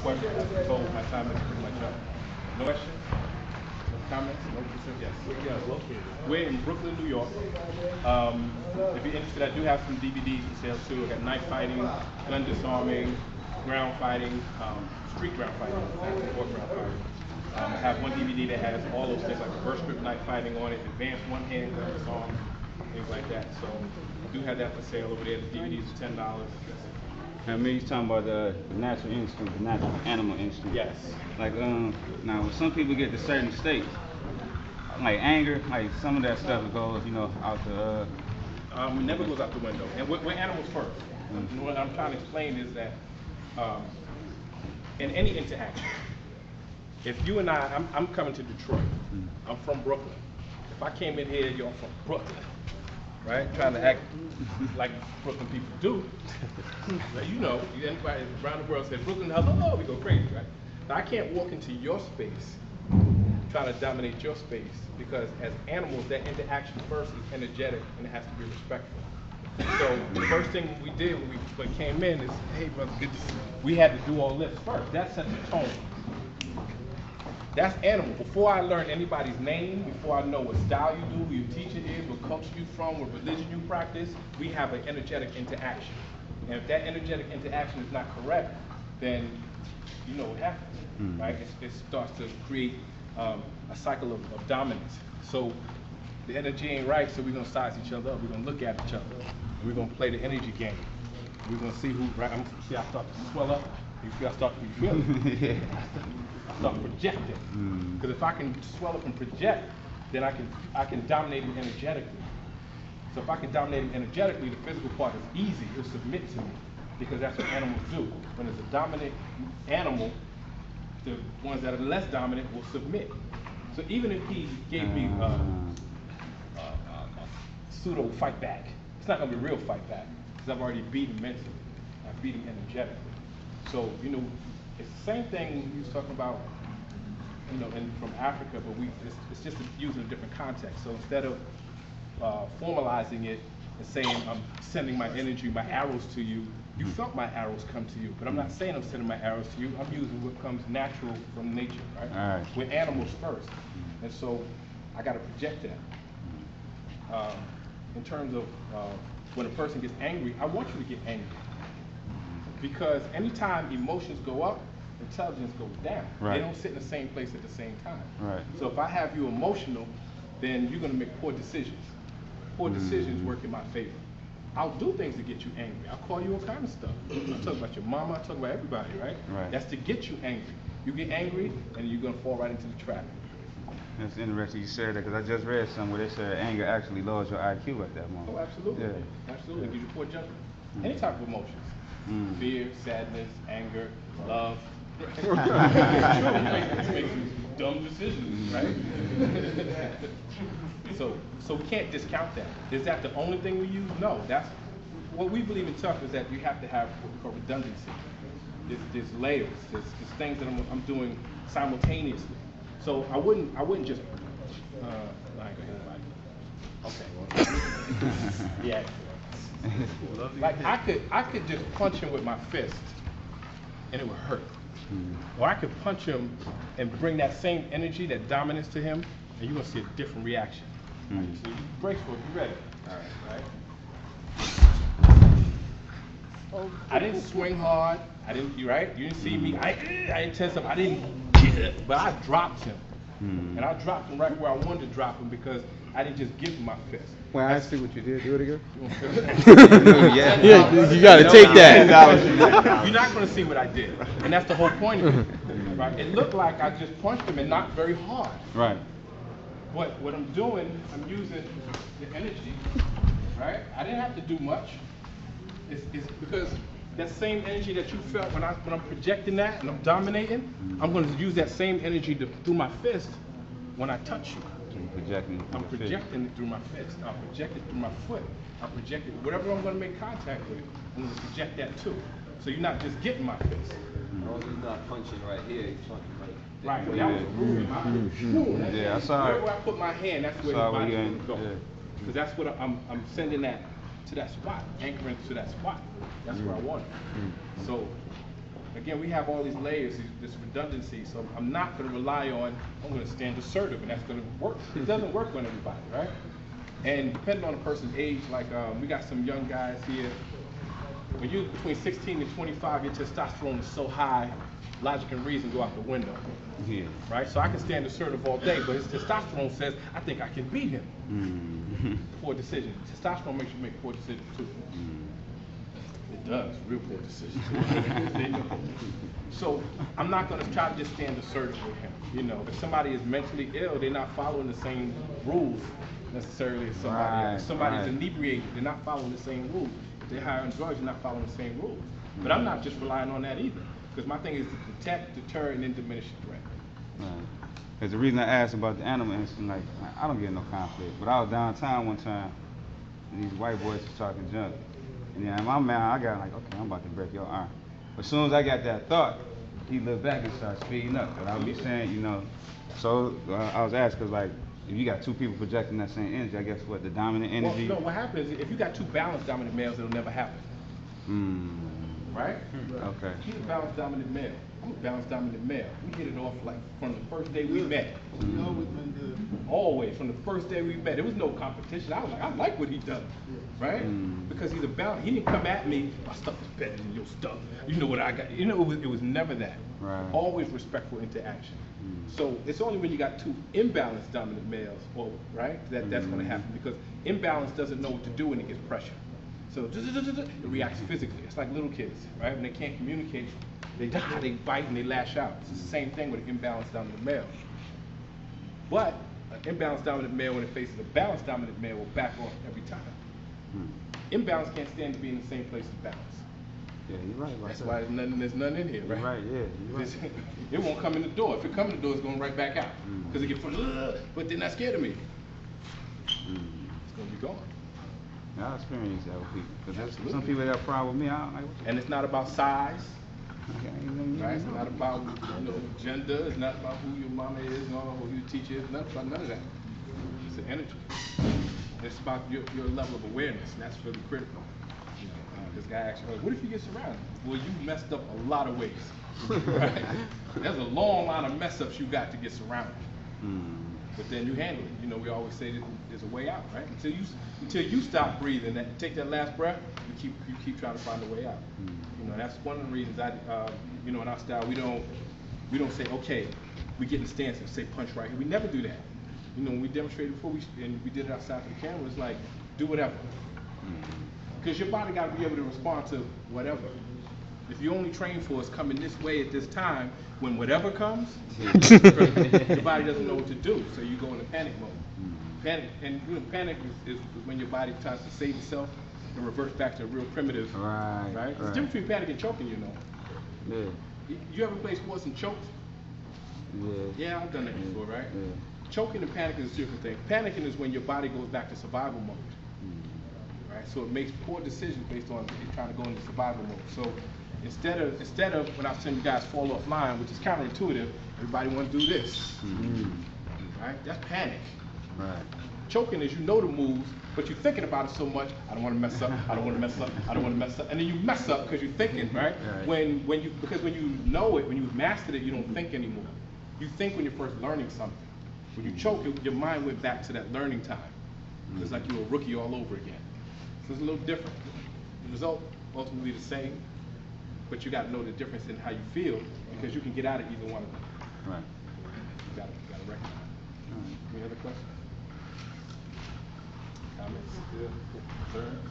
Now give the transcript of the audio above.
questions. So my time is pretty much up. No questions? No comments? No concerns? Yes. Where you guys located? We're in Brooklyn, New York. If you're interested, I do have some DVDs for sale too. I got knife fighting, gun disarming, ground fighting, street ground fighting, court ground fighting. I have one DVD that has all those things like reverse grip knife fighting on it, advanced one-hand gun disarm, things like that. So I do have that for sale over there. The DVDs are $10. I mean, you're talking about the natural instinct, the natural animal instinct. Yes. Like, now when some people get to certain states, like anger, like some of that stuff goes, out the. It never goes out the window. And we're animals first. What I'm trying to explain is that in any interaction, if you and I'm coming to Detroit, I'm from Brooklyn. If I came in here, you're from Brooklyn, right? Trying to act like Brooklyn people do. But anybody around the world says Brooklyn, hello, we go crazy, right? Now I can't walk into your space trying to dominate your space because as animals, that interaction first is energetic and it has to be respectful. So the first thing we did when we came in is, hey brother, good to see you. We had to do all this first. That sets the tone. That's animal. Before I learn anybody's name, before I know what style you do, who your teacher is, what culture you from, what religion you practice, we have an energetic interaction. And if that energetic interaction is not correct, then you know what happens, right? It starts to create a cycle of dominance. So the energy ain't right, so we're gonna size each other up. We're gonna look at each other. We're gonna play the energy game. We're gonna see who. Right? See, I start to swell up. You feel? You feel it? I start projecting. Because if I can swell up and project, then I can dominate him energetically. So if I can dominate him energetically, the physical part is easy. He'll submit to me because that's what animals do. When it's a dominant animal, the ones that are less dominant will submit. So even if he gave me a pseudo fight back, it's not going to be a real fight back because I've already beat him mentally. I beat him energetically. So it's the same thing you was talking about, from Africa, but it's just used in a different context. So instead of formalizing it and saying I'm sending my energy, my arrows to you, you felt my arrows come to you, but I'm not saying I'm sending my arrows to you. I'm using what comes natural from nature, right? All right. We're animals first, and so I got to project that. In terms of when a person gets angry, I want you to get angry. Because anytime emotions go up, intelligence goes down. Right. They don't sit in the same place at the same time. Right. So if I have you emotional, then you're going to make poor decisions. Poor decisions work in my favor. I'll do things to get you angry. I'll call you all kind of stuff. I'll talk about your mama, I'll talk about everybody, right? Right. That's to get you angry. You get angry, and you're going to fall right into the trap. It's interesting you said that because I just read something where they said anger actually lowers your IQ at that moment. Oh, absolutely. Yeah. Absolutely. Gives you poor judgment. Any type of emotions. Fear, sadness, anger, love. It makes you dumb decisions, right? So we can't discount that. Is that the only thing we use? No. That's what we believe in TUF is that you have to have what we call redundancy. There's layers. There's things that I'm doing simultaneously. So I wouldn't just I ain't gonna hit anybody. Okay. Yeah. Like I could just punch him with my fist and it would hurt. Or I could punch him and bring that same energy, that dominance to him, and you're gonna see a different reaction. So you brace for it, you ready? All right. I didn't swing hard. You didn't see me. I didn't tense up. I didn't get it, but I dropped him. And I dropped him right where I wanted to drop him because I didn't just give him my fist. Well, I see what you did. Do it again. Yeah, you gotta take that. You're not gonna see what I did, and that's the whole point of it. Right? It looked like I just punched him and not very hard. Right. But what I'm doing, I'm using the energy. Right? I didn't have to do much. It's because that same energy that you felt when I'm projecting that and I'm dominating, I'm going to use that same energy through my fist when I touch you. I'm projecting it through my fist. I'll project it through my foot. I'll project it. Whatever I'm going to make contact with, I'm going to project that too. So you're not just getting my fist. As long as he's not punching right here, he's punching right there. Right. That was moving. Yeah, I saw it. Wherever I put my hand, that's where the body's going to go. Because that's what I'm sending that to that spot, anchoring to that spot. That's where I want it. So again, we have all these layers, this redundancy, so I'm not going to rely on, I'm going to stand assertive, and that's going to work. It doesn't work on everybody, right? And depending on the person's age, like we got some young guys here, when you're between 16 and 25, your testosterone is so high, logic and reason go out the window. Yeah. Right? So I can stand assertive all day, but his testosterone says, I think I can beat him. Poor decision. Testosterone makes you make poor decisions too. It does, real poor decisions. So I'm not going to try to just stand assertive with him. You know, if somebody is mentally ill, they're not following the same rules necessarily as somebody else. If somebody's inebriated, they're not following the same rules. If they're high on drugs, they're not following the same rules. But I'm not just relying on that either. Because my thing is to detect, deter, and then diminish the threat. Because the reason I asked about the animal instinct, like, I don't get no conflict. But I was downtown one time, and these white boys was talking junk. And then in my mind, I got like, okay, I'm about to break your arm. But as soon as I got that thought, he looked back and started speeding up. But I was saying, you know, so I was asked, because like, if you got two people projecting that same energy, I guess what, the dominant energy? Well, no, what happens is if you got two balanced dominant males, it'll never happen. Right? Okay. He's a balanced dominant male. I'm a balanced dominant male. We hit it off like from the first day we met. We always been good. Always, from the first day we met. There was no competition. I was like, I like what he does. Right? Because he's a balance. He didn't come at me, my stuff is better than your stuff. You know what I got. You know, it was never that. Right. Always respectful interaction. So it's only when you got two imbalanced dominant males, or right, that's going to happen, because imbalance doesn't know what to do when it gets pressure. So it reacts physically. It's like little kids, right? When they can't communicate, they bite and they lash out. It's the same thing with an imbalanced dominant male. But an imbalanced dominant male, when it faces a balanced dominant male, will back off every time. Imbalance can't stand to be in the same place as balance. Yeah, you're right. That's why there's nothing in here, right? You're right, yeah. You're right. It won't come in the door. If it comes in the door, it's going right back out. Because it gets but they're not scared of me. It's going to be gone. I experience that with people. Because some people that have a problem with me, I don't like what And it's not about size. Right? It's know. not about gender. It's not about who your mama is, or who your teacher is. Not about none of that. It's an energy. It's about your level of awareness, and that's really critical. You know, this guy asked me, what if you get surrounded? Well, you messed up a lot of ways. Right? There's a long line of mess ups you got to get surrounded. But then you handle it. You know, we always say that there's a way out, right? Until you stop breathing, take that last breath, you keep trying to find a way out. You know, that's one of the reasons you know, in our style, we don't say, okay, we get in the stance and say punch right here. We never do that. You know, when we demonstrated before, and we did it outside for the camera, it's like, do whatever. Because your body got to be able to respond to whatever. If you only train for us coming this way at this time, when whatever comes, your body doesn't know what to do, so you go into panic mode. Panic is when your body tries to save itself and reverts back to a real primitive. Right. There's a difference between panic and choking, you know. Yeah. You ever play sports and choked? Yeah, I've done that before, right? Yeah. Choking and panicking is a different thing. Panicking is when your body goes back to survival mode. Right? So it makes poor decisions based on trying to go into survival mode. So instead of when I send you guys fall off line, which is counterintuitive, everybody want to do this. Right? That's panic. Right. Choking is you know the moves, but you're thinking about it so much. I don't want to mess up. I don't want to mess up. I don't want to mess up. And then you mess up because you're thinking, right? Because when you know it, when you've mastered it, you don't think anymore. You think when you're first learning something. When you choke, your mind went back to that learning time. It's like you're a rookie all over again. So it's a little different. The result ultimately the same, but you got to know the difference in how you feel, because you can get out of either one of them. Right. You got to recognize. Any other questions? Comments? Concerns?